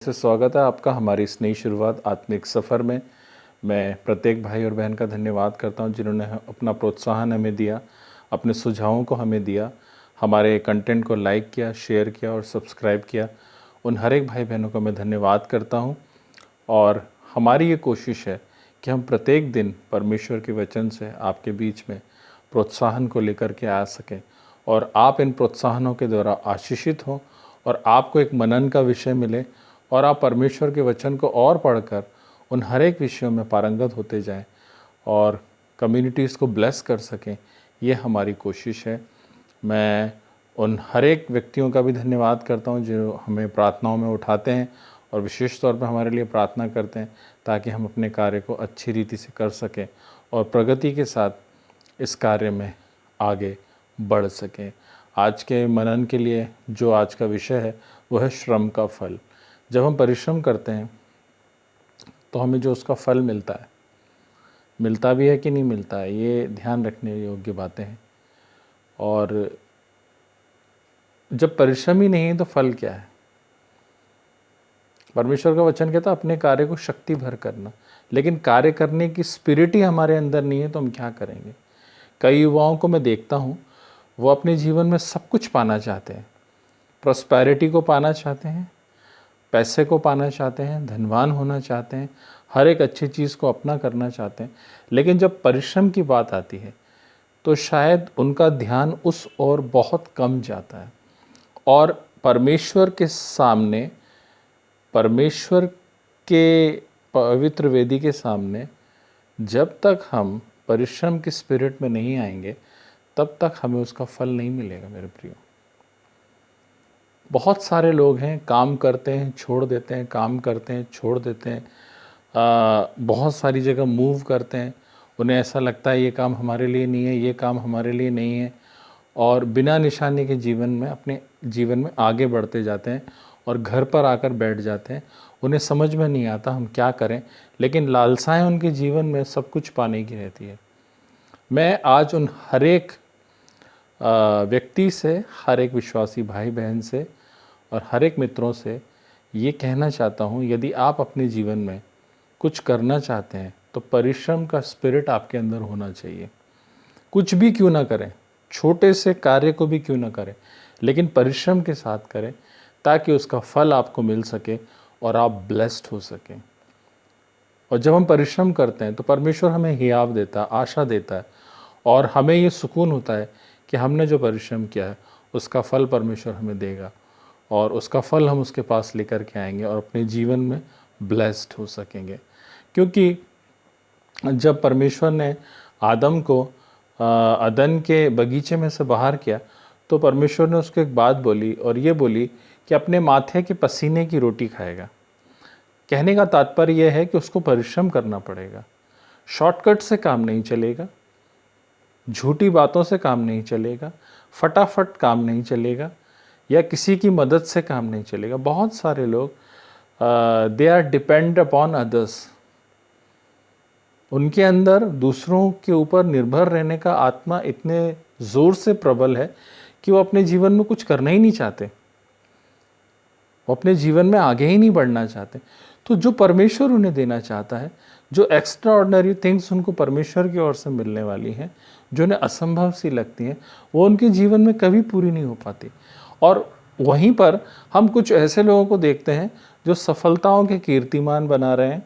से स्वागत है आपका हमारी इस नई शुरुआत आत्मिक सफ़र में। मैं प्रत्येक भाई और बहन का धन्यवाद करता हूं जिन्होंने अपना प्रोत्साहन हमें दिया, अपने सुझावों को हमें दिया, हमारे कंटेंट को लाइक किया, शेयर किया और सब्सक्राइब किया। उन हर एक भाई बहनों को मैं धन्यवाद करता हूं। और हमारी ये कोशिश है कि हम प्रत्येक दिन परमेश्वर के वचन से आपके बीच में प्रोत्साहन को लेकर के आ सकें और आप इन प्रोत्साहनों के द्वारा आशीषित हों और आपको एक मनन का विषय मिले और आप परमेश्वर के वचन को और पढ़कर उन हर एक विषयों में पारंगत होते जाएं और कम्युनिटीज़ को ब्लेस कर सकें। ये हमारी कोशिश है। मैं उन हर एक व्यक्तियों का भी धन्यवाद करता हूं जो हमें प्रार्थनाओं में उठाते हैं और विशेष तौर पर हमारे लिए प्रार्थना करते हैं ताकि हम अपने कार्य को अच्छी रीति से कर सकें और प्रगति के साथ इस कार्य में आगे बढ़ सकें। आज के मनन के लिए जो आज का विषय है वह है श्रम का फल। जब हम परिश्रम करते हैं तो हमें जो उसका फल मिलता भी है कि नहीं मिलता है, ये ध्यान रखने योग्य बातें हैं। और जब परिश्रम ही नहीं है तो फल क्या है? परमेश्वर का वचन कहता है अपने कार्य को शक्ति भर करना, लेकिन कार्य करने की स्पिरिट ही हमारे अंदर नहीं है तो हम क्या करेंगे? कई युवाओं को मैं देखता हूँ, वो अपने जीवन में सब कुछ पाना चाहते हैं, प्रॉस्पेरिटी को पाना चाहते हैं, पैसे को पाना चाहते हैं, धनवान होना चाहते हैं, हर एक अच्छी चीज़ को अपना करना चाहते हैं, लेकिन जब परिश्रम की बात आती है तो शायद उनका ध्यान उस ओर बहुत कम जाता है। और परमेश्वर के सामने, परमेश्वर के पवित्र वेदी के सामने जब तक हम परिश्रम की स्पिरिट में नहीं आएंगे तब तक हमें उसका फल नहीं मिलेगा। मेरे प्रियो, बहुत सारे लोग हैं, काम करते हैं छोड़ देते हैं, काम करते हैं छोड़ देते हैं, बहुत सारी जगह मूव करते हैं। उन्हें ऐसा लगता है ये काम हमारे लिए नहीं है, ये काम हमारे लिए नहीं है, और बिना निशाने के जीवन में अपने जीवन में आगे बढ़ते जाते हैं और घर पर आकर बैठ जाते हैं। उन्हें समझ में नहीं आता हम क्या करें, लेकिन लालसाएं उनके जीवन में सब कुछ पाने की रहती है। मैं आज उन हर एक व्यक्ति से, हर एक विश्वासी भाई बहन से और हर एक मित्रों से ये कहना चाहता हूँ, यदि आप अपने जीवन में कुछ करना चाहते हैं तो परिश्रम का स्पिरिट आपके अंदर होना चाहिए। कुछ भी क्यों ना करें, छोटे से कार्य को भी क्यों ना करें, लेकिन परिश्रम के साथ करें ताकि उसका फल आपको मिल सके और आप ब्लेस्ड हो सकें। और जब हम परिश्रम करते हैं तो परमेश्वर हमें हियाव देता है, आशा देता है, और हमें ये सुकून होता है कि हमने जो परिश्रम किया है उसका फल परमेश्वर हमें देगा और उसका फल हम उसके पास लेकर के आएंगे और अपने जीवन में ब्लेस्ड हो सकेंगे। क्योंकि जब परमेश्वर ने आदम को अदन के बगीचे में से बाहर किया तो परमेश्वर ने उसको एक बात बोली और ये बोली कि अपने माथे के पसीने की रोटी खाएगा। कहने का तात्पर्य यह है कि उसको परिश्रम करना पड़ेगा। शॉर्टकट से काम नहीं चलेगा, झूठी बातों से काम नहीं चलेगा, फटाफट काम नहीं चलेगा, या किसी की मदद से काम नहीं चलेगा। बहुत सारे लोग they are depend upon others. उनके अंदर दूसरों के ऊपर निर्भर रहने का आत्मा इतने ज़ोर से प्रबल है कि वो अपने जीवन में कुछ करना ही नहीं चाहते, वो अपने जीवन में आगे ही नहीं बढ़ना चाहते। तो जो परमेश्वर उन्हें देना चाहता है, जो एक्स्ट्रा ऑर्डिनरी थिंग्स उनको परमेश्वर की ओर से मिलने वाली हैं, जो उन्हें असंभव सी लगती हैं, वो उनके जीवन में कभी पूरी नहीं हो पाती। और वहीं पर हम कुछ ऐसे लोगों को देखते हैं जो सफलताओं के कीर्तिमान बना रहे हैं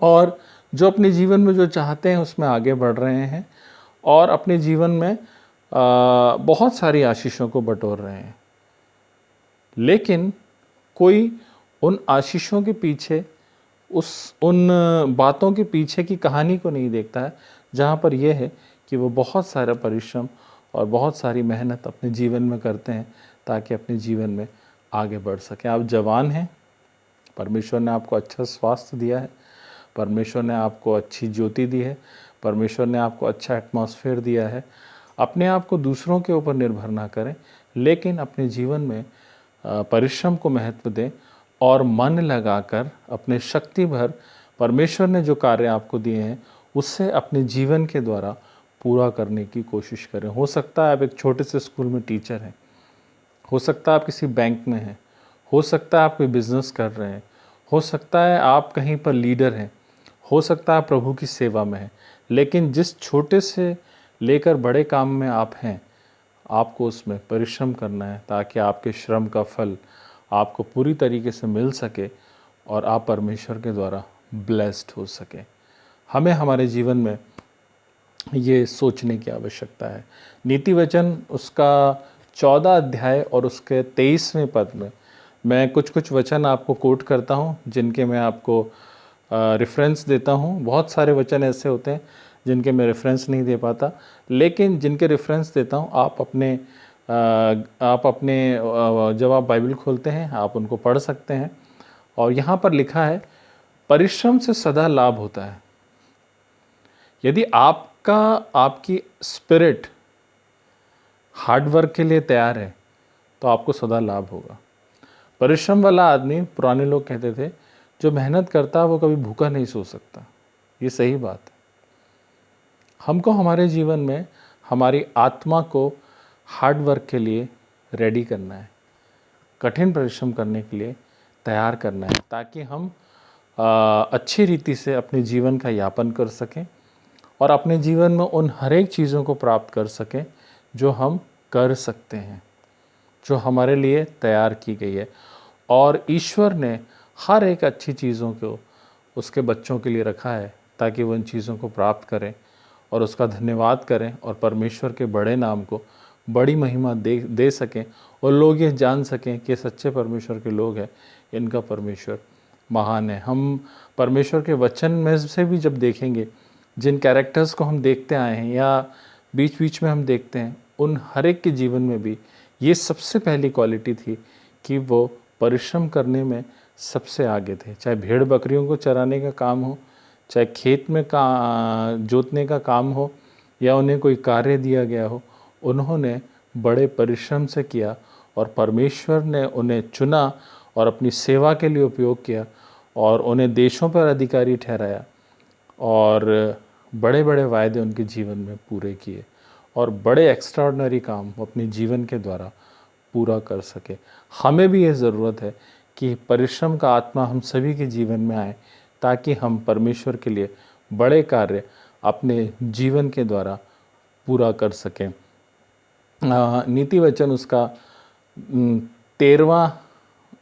और जो अपने जीवन में जो चाहते हैं उसमें आगे बढ़ रहे हैं और अपने जीवन में बहुत सारी आशीषों को बटोर रहे हैं। लेकिन कोई उन आशीषों के पीछे, उन बातों के पीछे की कहानी को नहीं देखता है, जहाँ पर यह है कि वो बहुत सारा परिश्रम और बहुत सारी मेहनत अपने जीवन में करते हैं ताकि अपने जीवन में आगे बढ़ सकें। आप जवान हैं, परमेश्वर ने आपको अच्छा स्वास्थ्य दिया है, परमेश्वर ने आपको अच्छी ज्योति दी है, परमेश्वर ने आपको अच्छा एटमॉस्फेयर दिया है। अपने आप को दूसरों के ऊपर निर्भर ना करें, लेकिन अपने जीवन में परिश्रम को महत्व दें और मन लगाकर अपने शक्ति भर परमेश्वर ने जो कार्य आपको दिए हैं उससे अपने जीवन के द्वारा पूरा करने की कोशिश करें। हो सकता है आप एक छोटे से स्कूल में टीचर हैं, हो सकता है आप किसी बैंक में हैं, हो सकता है आप कोई बिजनेस कर रहे हैं, हो सकता है आप कहीं पर लीडर हैं, हो सकता है आप प्रभु की सेवा में हैं, लेकिन जिस छोटे से लेकर बड़े काम में आप हैं, आपको उसमें परिश्रम करना है ताकि आपके श्रम का फल आपको पूरी तरीके से मिल सके और आप परमेश्वर के द्वारा ब्लेस्ड हो सके। हमें हमारे जीवन में ये सोचने की आवश्यकता है। नीति वचन उसका 14 अध्याय और उसके 23वें पद में मैं कुछ कुछ वचन आपको कोट करता हूँ, जिनके मैं आपको रेफरेंस देता हूँ। बहुत सारे वचन ऐसे होते हैं जिनके मैं रेफरेंस नहीं दे पाता, लेकिन जिनके रेफरेंस देता हूँ आप अपने जब आप बाइबल खोलते हैं आप उनको पढ़ सकते हैं। और यहाँ पर लिखा है, परिश्रम से सदा लाभ होता है। यदि आपकी स्पिरिट हार्ड वर्क के लिए तैयार है तो आपको सदा लाभ होगा। परिश्रम वाला आदमी, पुराने लोग कहते थे, जो मेहनत करता है वो कभी भूखा नहीं सो सकता। ये सही बात है। हमको हमारे जीवन में हमारी आत्मा को हार्ड वर्क के लिए रेडी करना है, कठिन परिश्रम करने के लिए तैयार करना है, ताकि हम अच्छी रीति से अपने जीवन का यापन कर सकें और अपने जीवन में उन हर एक चीज़ों को प्राप्त कर सकें जो हम कर सकते हैं, जो हमारे लिए तैयार की गई है। और ईश्वर ने हर एक अच्छी चीज़ों को उसके बच्चों के लिए रखा है ताकि वो इन चीज़ों को प्राप्त करें और उसका धन्यवाद करें और परमेश्वर के बड़े नाम को बड़ी महिमा दे सकें और लोग ये जान सकें कि सच्चे परमेश्वर के लोग हैं, इनका परमेश्वर महान है। हम परमेश्वर के वचन में से भी जब देखेंगे, जिन कैरेक्टर्स को हम देखते आए हैं या बीच बीच में हम देखते हैं, उन हर एक के जीवन में भी ये सबसे पहली क्वालिटी थी कि वो परिश्रम करने में सबसे आगे थे। चाहे भेड़ बकरियों को चराने का काम हो, चाहे खेत में जोतने का काम हो, या उन्हें कोई कार्य दिया गया हो, उन्होंने बड़े परिश्रम से किया और परमेश्वर ने उन्हें चुना और अपनी सेवा के लिए उपयोग किया और उन्हें देशों पर अधिकारी ठहराया और बड़े बड़े वायदे उनके जीवन में पूरे किए और बड़े एक्स्ट्राऑर्डिनरी काम वो अपने जीवन के द्वारा पूरा कर सके। हमें भी ये ज़रूरत है कि परिश्रम का आत्मा हम सभी के जीवन में आए ताकि हम परमेश्वर के लिए बड़े कार्य अपने जीवन के द्वारा पूरा कर सकें। नीति वचन उसका 13वां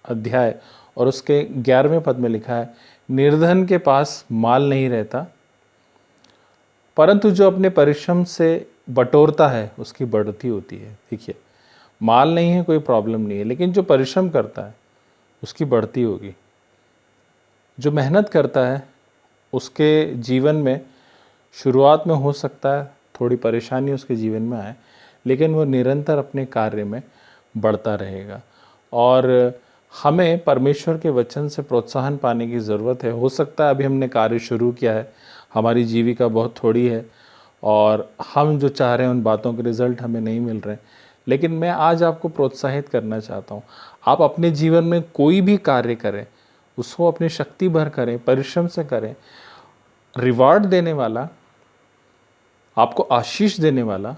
अध्याय और उसके 11वें पद में लिखा है, निर्धन के पास माल नहीं रहता, परंतु जो अपने परिश्रम से बटोरता है उसकी बढ़ती होती है। देखिए, माल नहीं है कोई प्रॉब्लम नहीं है, लेकिन जो परिश्रम करता है उसकी बढ़ती होगी। जो मेहनत करता है उसके जीवन में शुरुआत में हो सकता है थोड़ी परेशानी उसके जीवन में आए, लेकिन वो निरंतर अपने कार्य में बढ़ता रहेगा। और हमें परमेश्वर के वचन से प्रोत्साहन पाने की ज़रूरत है। हो सकता है अभी हमने कार्य शुरू किया है, हमारी जीविका बहुत थोड़ी है और हम जो चाह रहे हैं उन बातों के रिज़ल्ट हमें नहीं मिल रहे हैं, लेकिन मैं आज आपको प्रोत्साहित करना चाहता हूँ, आप अपने जीवन में कोई भी कार्य करें, उसको अपनी शक्ति भर करें, परिश्रम से करें। रिवार्ड देने वाला, आपको आशीष देने वाला,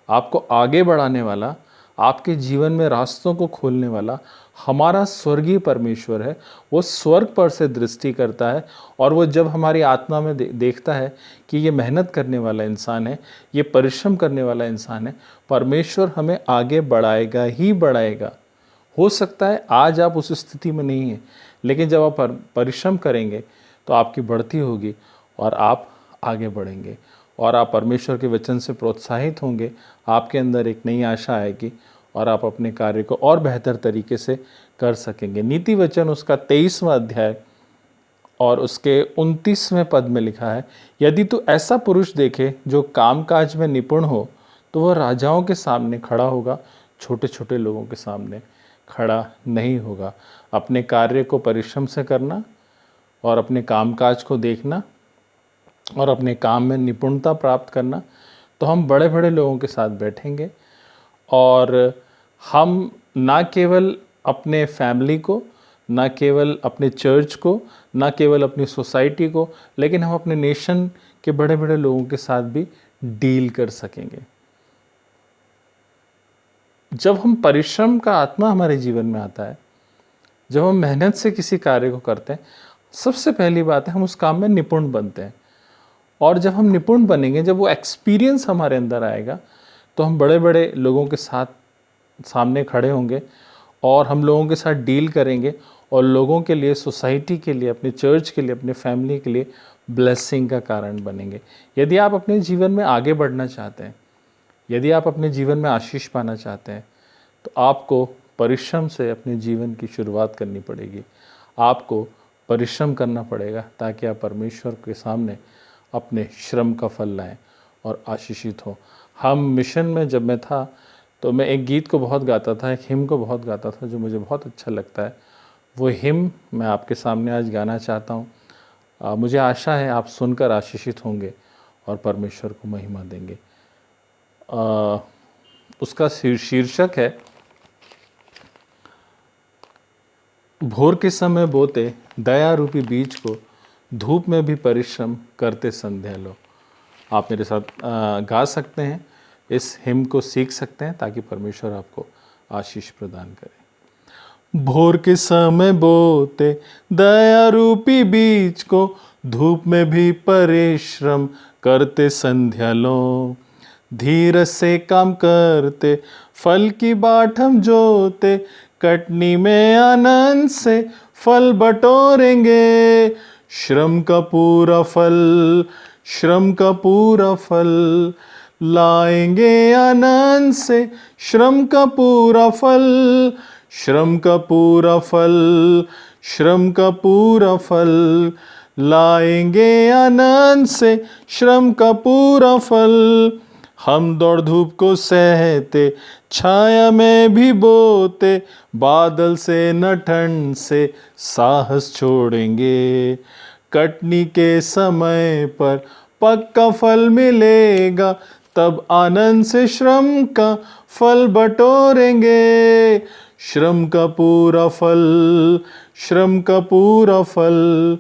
आपको आगे बढ़ाने वाला, आपके जीवन में रास्तों को खोलने वाला हमारा स्वर्गीय परमेश्वर है। वो स्वर्ग पर से दृष्टि करता है और वो जब हमारी आत्मा में देखता है कि ये मेहनत करने वाला इंसान है, ये परिश्रम करने वाला इंसान है, परमेश्वर हमें आगे बढ़ाएगा ही बढ़ाएगा। हो सकता है आज आप उस स्थिति में नहीं हैं, लेकिन जब आप परिश्रम करेंगे तो आपकी बढ़ती होगी और आप आगे बढ़ेंगे और आप परमेश्वर के वचन से प्रोत्साहित होंगे। आपके अंदर एक नई आशा आएगी और आप अपने कार्य को और बेहतर तरीके से कर सकेंगे। नीति वचन उसका 23वां अध्याय और उसके 29वें पद में लिखा है, यदि तू ऐसा पुरुष देखे जो कामकाज में निपुण हो तो वह राजाओं के सामने खड़ा होगा, छोटे छोटे लोगों के सामने खड़ा नहीं होगा। अपने कार्य को परिश्रम से करना और अपने कामकाज को देखना और अपने काम में निपुणता प्राप्त करना, तो हम बड़े बड़े लोगों के साथ बैठेंगे और हम ना केवल अपने फैमिली को, ना केवल अपने चर्च को, ना केवल अपनी सोसाइटी को, लेकिन हम अपने नेशन के बड़े बड़े लोगों के साथ भी डील कर सकेंगे। जब हम परिश्रम का आत्मा हमारे जीवन में आता है जब हम मेहनत से किसी कार्य को करते हैं, सबसे पहली बात है हम उस काम में निपुण बनते हैं। और जब हम निपुण बनेंगे, जब वो एक्सपीरियंस हमारे अंदर आएगा, तो हम बड़े बड़े लोगों के साथ सामने खड़े होंगे और हम लोगों के साथ डील करेंगे और लोगों के लिए, सोसाइटी के लिए, अपने चर्च के लिए, अपने फैमिली के लिए ब्लेसिंग का कारण बनेंगे। यदि आप अपने जीवन में आगे बढ़ना चाहते हैं, यदि आप अपने जीवन में आशीष पाना चाहते हैं, तो आपको परिश्रम से अपने जीवन की शुरुआत करनी पड़ेगी। आपको परिश्रम करना पड़ेगा ताकि आप परमेश्वर के सामने अपने श्रम का फल लाएं और आशीषित हो। हम मिशन में जब मैं था तो मैं एक गीत को बहुत गाता था, एक हिम को बहुत गाता था जो मुझे बहुत अच्छा लगता है। वो हिम मैं आपके सामने आज गाना चाहता हूँ। मुझे आशा है आप सुनकर आशीषित होंगे और परमेश्वर को महिमा देंगे। उसका शीर्षक है, भोर के समय बोते दया रूपी बीज को, धूप में भी परिश्रम करते संध्या लो। आप मेरे साथ गा सकते हैं, इस हिम को सीख सकते हैं ताकि परमेश्वर आपको आशीष प्रदान करे। भोर के समय बोते दया रूपी बीज को, धूप में भी परिश्रम करते संध्या लो। धीरज से काम करते फल की बाट हम जोते, कटनी में आनंद से फल बटोरेंगे। श्रम का पूरा फल, श्रम का पूरा फल लाएंगे आनंद से। श्रम का पूरा फल, श्रम का पूरा फल, श्रम का पूरा फल लाएंगे आनंद से। श्रम का पूरा फल, हम दौड़ धूप को सहते, छाया में भी बोते, बादल से न ठंड से साहस छोड़ेंगे। कटनी के समय पर पक्का फल मिलेगा, तब आनंद से श्रम का फल बटोरेंगे। श्रम का पूरा फल, श्रम का पूरा फल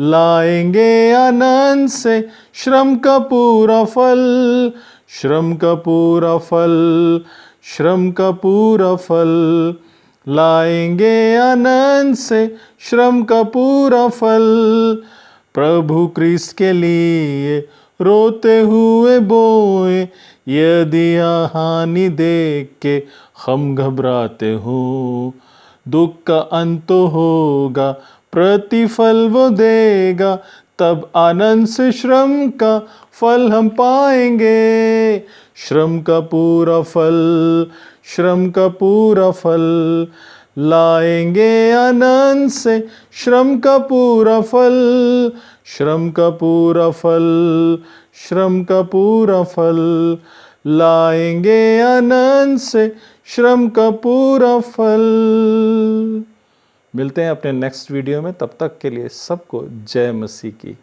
लाएंगे आनंद से। श्रम का पूरा फल, श्रम का पूरा फल, श्रम का पूरा फल लाएंगे आनंद से। श्रम का पूरा फल, प्रभु क्रिस्त के लिए रोते हुए बोए, यदि हानि देख के हम घबराते हो। दुख का अंत तो होगा, प्रतिफल वो देगा, तब आनंद से श्रम का फल हम पाएंगे। श्रम का पूरा फल, श्रम का पूरा फल लाएंगे आनंद से। श्रम का पूरा फल, श्रम का पूरा फल, श्रम का पूरा फल लाएंगे आनंद से। श्रम का पूरा फल। मिलते हैं अपने नेक्स्ट वीडियो में, तब तक के लिए सबको जय मसीह की।